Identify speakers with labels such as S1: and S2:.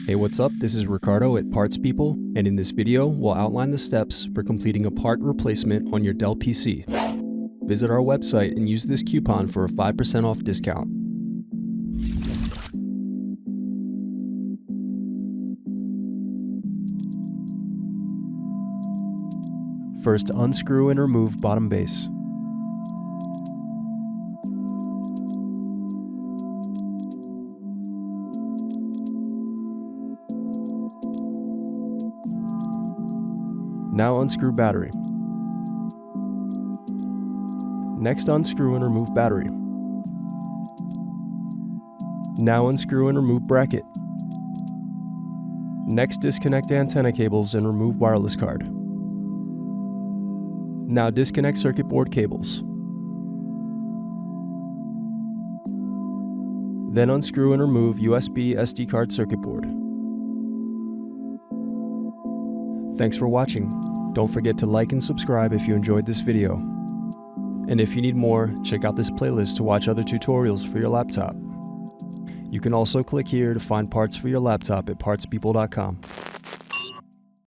S1: Hey, what's up? This is Ricardo at Parts People, and in this video, we'll outline the steps for completing a part replacement on your Dell PC. Visit our website and use this coupon for a 5% off discount. First, unscrew and remove bottom base. Now unscrew battery. Next, unscrew and remove battery. Now unscrew and remove bracket. Next, disconnect antenna cables and remove wireless card. Now disconnect circuit board cables. Then unscrew and remove USB SD card circuit board. Thanks for watching. Don't forget to like and subscribe if you enjoyed this video. And if you need more, check out this playlist to watch other tutorials for your laptop. You can also click here to find parts for your laptop at partspeople.com.